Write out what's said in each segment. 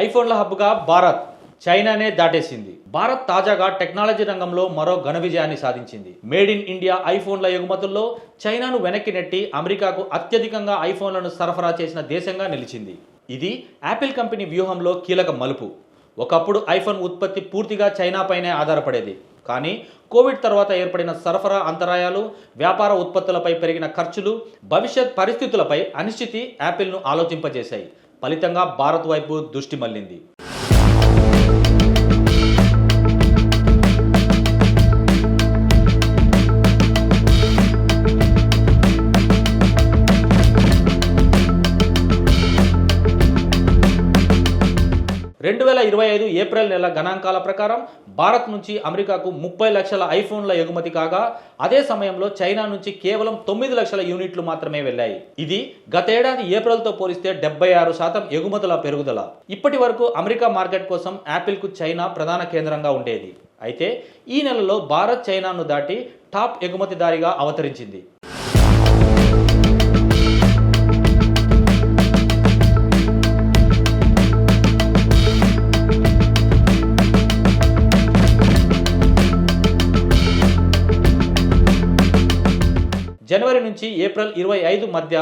ఐఫోన్ల హబ్గా భారత్ చైనానే దాటేసింది. భారత్ తాజాగా టెక్నాలజీ రంగంలో మరో ఘన విజయాన్ని సాధించింది. మేడ్ ఇన్ ఇండియా ఐఫోన్ల ఎగుమతుల్లో చైనాను వెనక్కి నెట్టి అమెరికాకు అత్యధికంగా ఐఫోన్లను సరఫరా చేసిన దేశంగా నిలిచింది. ఇది యాపిల్ కంపెనీ వ్యూహంలో కీలక మలుపు. ఒకప్పుడు ఐఫోన్ ఉత్పత్తి పూర్తిగా చైనాపైనే ఆధారపడేది. కానీ కోవిడ్ తర్వాత ఏర్పడిన సరఫరా అంతరాయాలు, వ్యాపార ఉత్పత్తులపై పెరిగిన ఖర్చులు, భవిష్యత్ పరిస్థితులపై అనిశ్చితి యాపిల్ను ఆలోచింపజేశాయి. ఫలితంగా భారత్ వైపు దృష్టి మళ్లింది. ఏప్రిల్ నెల గణాంకాల ప్రకారం భారత్ నుంచి అమెరికాకు 30 లక్షల ఐఫోన్ల ఎగుమతి కాగా, అదే సమయంలో చైనా నుంచి కేవలం 9 లక్షల యూనిట్లు మాత్రమే వెళ్లాయి. ఇది గతేడాది ఏప్రిల్తో పోలిస్తే 76% ఎగుమతుల పెరుగుదల. ఇప్పటి వరకు అమెరికా మార్కెట్ కోసం యాపిల్కు చైనా ప్రధాన కేంద్రంగా ఉండేది. అయితే ఈ నెలలో భారత్ చైనాను దాటి టాప్ ఎగుమతిదారిగా అవతరించింది. జనవరి నుంచి ఏప్రిల్ 25 మధ్య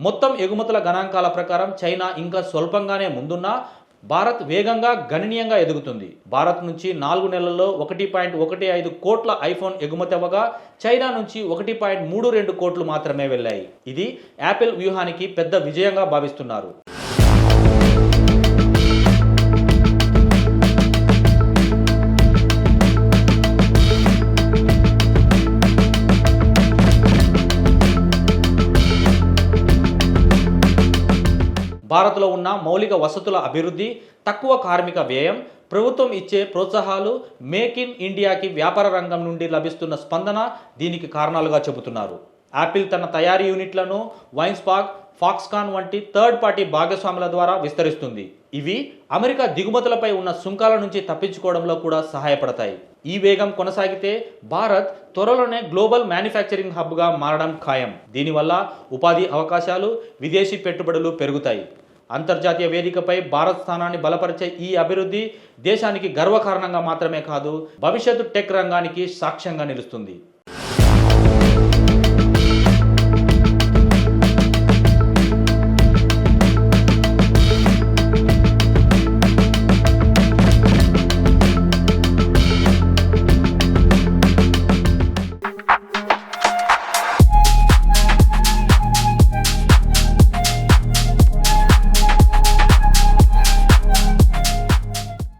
మొత్తం ఎగుమతుల గణాంకాల ప్రకారం చైనా ఇంకా స్వల్పంగానే ముందున్నా భారత్ వేగంగా గణనీయంగా ఎదుగుతుంది. భారత్ నుంచి 4 నెలల్లో 1.15 కోట్ల ఐఫోన్ ఎగుమతి అవ్వగా, చైనా నుంచి 1.32 కోట్లు మాత్రమే వెళ్లాయి. ఇది యాపిల్ వ్యూహానికి పెద్ద విజయంగా భావిస్తున్నారు. భారత్లో ఉన్న మౌలిక వసతుల అభివృద్ధి, తక్కువ కార్మిక వ్యయం, ప్రభుత్వం ఇచ్చే ప్రోత్సాహాలు, మేక్ ఇన్ ఇండియాకి వ్యాపార రంగం నుండి లభిస్తున్న స్పందన దీనికి కారణాలుగా చెబుతున్నారు. యాపిల్ తన తయారీ యూనిట్లను వైన్స్పాక్, ఫాక్స్కాన్ వంటి థర్డ్ పార్టీ భాగస్వాముల ద్వారా విస్తరిస్తుంది. ఇవి అమెరికా దిగుమతులపై ఉన్న సుంకాల నుంచి తప్పించుకోవడంలో కూడా సహాయపడతాయి. ఈ వేగం కొనసాగితే భారత్ త్వరలోనే గ్లోబల్ మ్యానుఫ్యాక్చరింగ్ హబ్గా మారడం ఖాయం. దీనివల్ల ఉపాధి అవకాశాలు, విదేశీ పెట్టుబడులు పెరుగుతాయి. అంతర్జాతీయ వేదికపై భారత్ స్థానాన్ని బలపరిచే ఈ అభివృద్ధి దేశానికి గర్వకారణంగా మాత్రమే కాదు, భవిష్యత్తు టెక్ రంగానికి సాక్ష్యంగా నిలుస్తుంది.